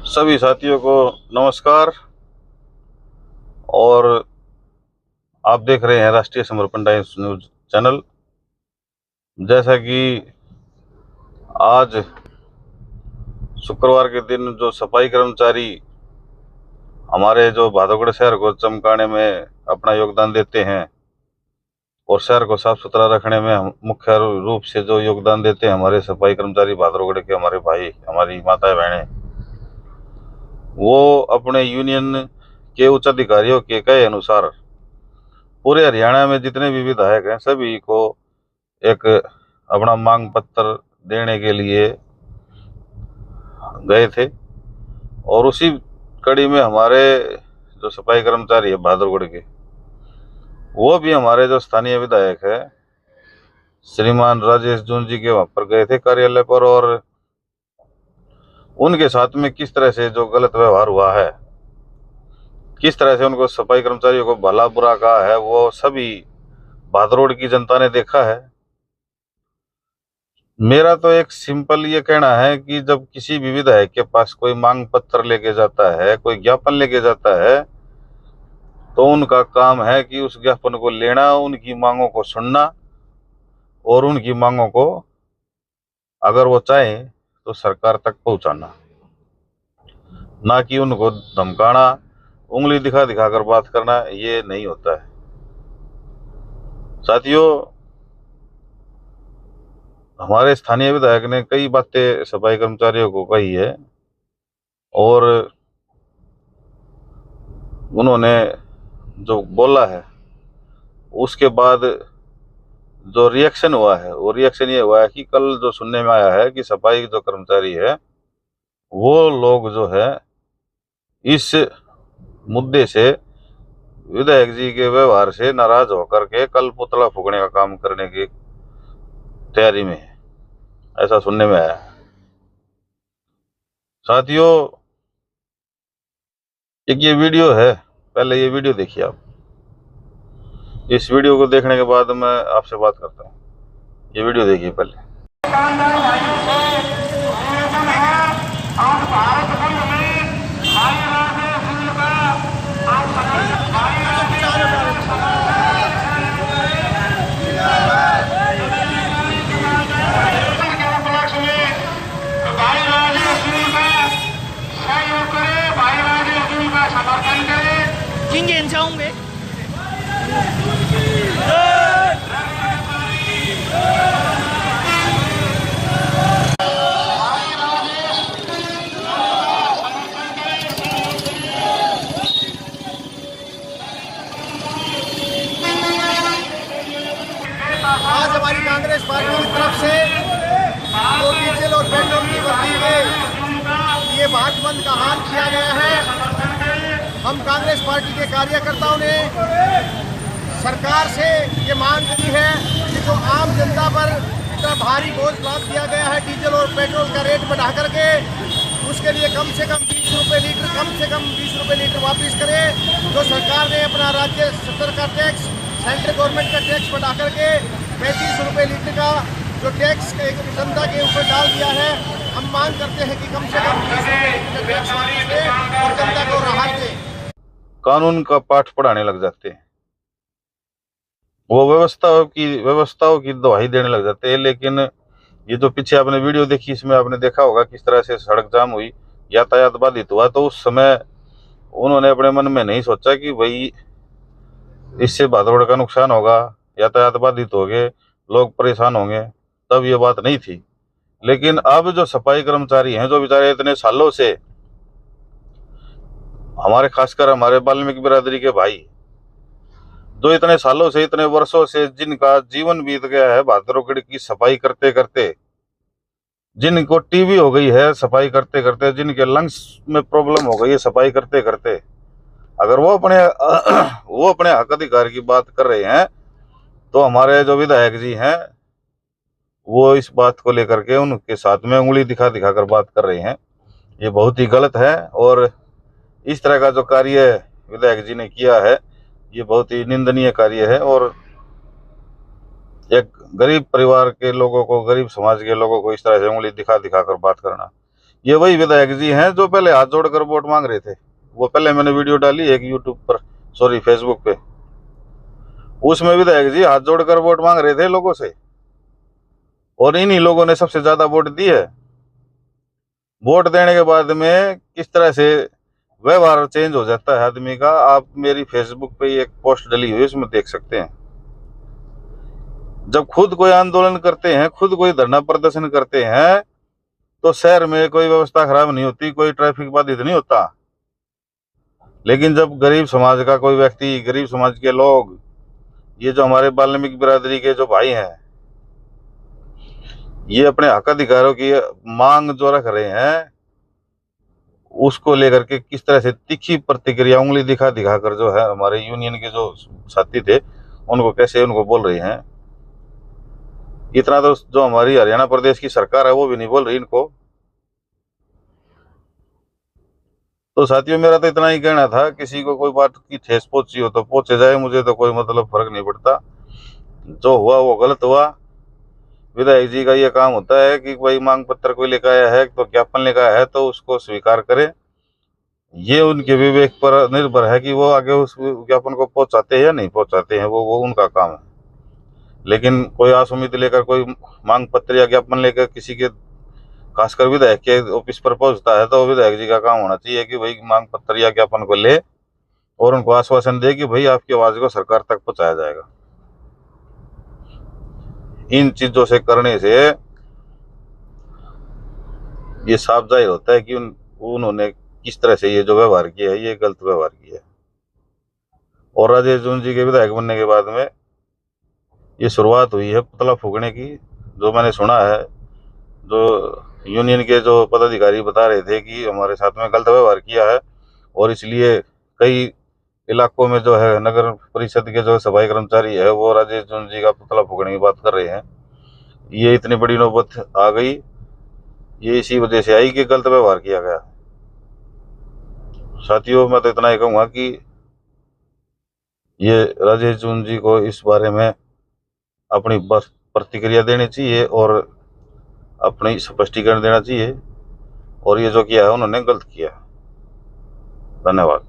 सभी साथियों को नमस्कार। और आप देख रहे हैं राष्ट्रीय समर्पण टाइम्स न्यूज चैनल। जैसा कि आज शुक्रवार के दिन जो सफाई कर्मचारी हमारे जो भादोगढ़ शहर को चमकाने में अपना योगदान देते हैं और शहर को साफ सुथरा रखने में मुख्य रूप से जो योगदान देते हैं हमारे सफाई कर्मचारी भादोगढ़ के, हमारे भाई, हमारी माताएं बहनें, वो अपने यूनियन के उच्च अधिकारियों के कहे अनुसार पूरे हरियाणा में जितने भी विधायक हैं सभी को एक अपना मांग पत्र देने के लिए गए थे। और उसी कड़ी में हमारे जो सफाई कर्मचारी है भादरगढ़ के, वो भी हमारे जो स्थानीय विधायक है श्रीमान राजेश जून जी के वहां पर गए थे कार्यालय पर। और उनके साथ में किस तरह से जो गलत व्यवहार हुआ है, किस तरह से उनको सफाई कर्मचारियों को भला बुरा कहा है, वो सभी भादरोड की जनता ने देखा है। मेरा तो एक सिंपल ये कहना है कि जब किसी भी विधायक के पास कोई मांग पत्र लेके जाता है, कोई ज्ञापन लेके जाता है, तो उनका काम है कि उस ज्ञापन को लेना, उनकी मांगों को सुनना और उनकी मांगों को अगर वो चाहे तो सरकार तक पहुंचाना, ना कि उनको धमकाना, उंगली दिखा दिखा कर बात करना। ये नहीं होता है साथियों। हमारे स्थानीय विधायक ने कई बातें सफाई कर्मचारियों को कही है और उन्होंने जो बोला है उसके बाद जो रिएक्शन हुआ है वो रिएक्शन ये हुआ है कि कल जो सुनने में आया है कि सफाई जो कर्मचारी है वो लोग जो है इस मुद्दे से, विधायक जी के व्यवहार से नाराज होकर के कल पुतला फूकने का काम करने की तैयारी में है, ऐसा सुनने में आया है। साथियों, एक ये वीडियो है, पहले ये वीडियो देखिए आप। इस वीडियो को देखने के बाद मैं आपसे बात करता हूँ। ये वीडियो देखिए पहले। kinh nghiệm sao không biết. आज हमारी कांग्रेस पार्टी की तरफ से जो डीजल और पेट्रोल की वर्दी के ये बाट बंद का ऐलान किया गया है। हम कांग्रेस पार्टी के कार्यकर्ताओं ने सरकार से ये मांग की है कि जो आम जनता पर इतना भारी बोझ लाद दिया गया है डीजल और पेट्रोल का रेट बढ़ा करके, उसके लिए कम से कम 20 रुपये लीटर, कम से कम 20 रुपये लीटर वापस करे। जो सरकार ने अपना राज्य स्तर का टैक्स, सेंट्रल गवर्नमेंट का टैक्स बढ़ा करके 35 रुपये लीटर का जो टैक्स जनता के ऊपर डाल दिया है, हम मांग करते हैं कि कम से कम 20 रुपये लीटर टैक्स वापस दे और जनता को राहत दे। कानून का पाठ पढ़ाने लग जाते हैं, वो व्यवस्थाओं की दुहाई देने लग जाते हैं। लेकिन ये जो पीछे आपने वीडियो देखी, इसमें आपने देखा होगा किस तरह से सड़क जाम हुई, यातायात बाधित हुआ। तो उस समय उन्होंने अपने मन में नहीं सोचा कि भाई इससे भादौड़ का नुकसान होगा, यातायात बाधित हो गए, लोग परेशान होंगे, तब ये बात नहीं थी। लेकिन अब जो सफाई कर्मचारी हैं, जो बेचारे इतने सालों से हमारे, खासकर हमारे वाल्मीकि बिरादरी के भाई, जो इतने सालों से, इतने वर्षों से जिनका जीवन बीत गया है भादरगढ़ की सफाई करते करते, जिनको टीबी हो गई है सफाई करते करते, जिनके लंग्स में प्रॉब्लम हो गई है सफाई करते करते, अगर वो अपने हक अधिकार की बात कर रहे हैं, तो हमारे जो विधायक जी हैं वो इस बात को लेकर के उनके साथ में उंगली दिखा दिखा कर बात कर रहे हैं। ये बहुत ही गलत है। और इस तरह का जो कार्य विधायक जी ने किया है, ये बहुत ही निंदनीय कार्य है। और एक गरीब परिवार के लोगों को, गरीब समाज के लोगों को इस तरह से उंगली दिखा दिखा कर बात करना, ये वही विधायक जी हैं जो पहले हाथ जोड़कर वोट मांग रहे थे। वो पहले मैंने वीडियो डाली एक यूट्यूब पर, सॉरी फेसबुक पे, उसमें विधायक जी हाथ जोड़कर वोट मांग रहे थे लोगों से, और इन्हीं लोगों ने सबसे ज्यादा वोट दी है। वोट देने के बाद में किस तरह से व्यवहार चेंज हो जाता है आदमी का, आप मेरी फेसबुक पे एक पोस्ट डली हुई है उसमें देख सकते हैं। जब खुद कोई आंदोलन करते हैं, खुद कोई धरना प्रदर्शन करते हैं, तो शहर में कोई व्यवस्था खराब नहीं होती, कोई ट्रैफिक बाधित नहीं होता। लेकिन जब गरीब समाज का कोई व्यक्ति, गरीब समाज के लोग, ये जो हमारे वाल्मीकि बिरादरी के जो भाई हैं, ये अपने हक अधिकारों की मांग जो रख रहे हैं, उसको लेकर के किस तरह से तीखी प्रतिक्रिया उंगली दिखा दिखा कर जो है हमारे यूनियन के जो साथी थे उनको कैसे उनको बोल रहे हैं। इतना तो जो हमारी हरियाणा प्रदेश की सरकार है वो भी नहीं बोल रही इनको। तो साथियों, मेरा तो इतना ही कहना था, किसी को कोई बात की ठेस पहुंची हो तो पहुंचे जाए, मुझे तो कोई मतलब फर्क नहीं पड़ता। जो हुआ वो गलत हुआ। विधायक जी का ये काम होता है कि भाई मांग पत्र कोई लेकर आया है, तो ज्ञापन लेकर आया है तो उसको स्वीकार करें। ये उनके विवेक पर निर्भर है कि वो आगे उस ज्ञापन को पहुंचाते हैं या नहीं पहुंचाते हैं, वो उनका काम है। लेकिन कोई आस उम्मीद लेकर कोई मांग पत्र या ज्ञापन लेकर किसी के, खासकर विधायक के ऑफिस पर पहुंचता है, तो विधायक जी का काम होना चाहिए कि भाई मांग पत्र या ज्ञापन को ले और उनको आश्वासन दे कि भाई आपकी आवाज को सरकार तक पहुंचाया जाएगा। इन चीजों से करने से ये साफ जाहिर होता है कि उन्होंने किस तरह से ये जो व्यवहार किया है, ये गलत व्यवहार किया है। और राजेश जून जी के विधायक बनने के बाद में ये शुरुआत हुई है पुतला फूकने की। जो मैंने सुना है, जो यूनियन के जो पदाधिकारी बता रहे थे कि हमारे साथ में गलत व्यवहार किया है, और इसलिए कई इलाकों में जो है नगर परिषद के जो सफाई कर्मचारी है वो राजेश जून जी का पुतला फूकने की बात कर रहे हैं। ये इतनी बड़ी नौबत आ गई, ये इसी वजह से आई कि गलत व्यवहार किया गया। साथियों, मैं तो इतना ही कहूँगा कि ये राजेश जून जी को इस बारे में अपनी प्रतिक्रिया देनी चाहिए और अपनी स्पष्टीकरण देना चाहिए, और ये जो किया है उन्होंने गलत किया। धन्यवाद।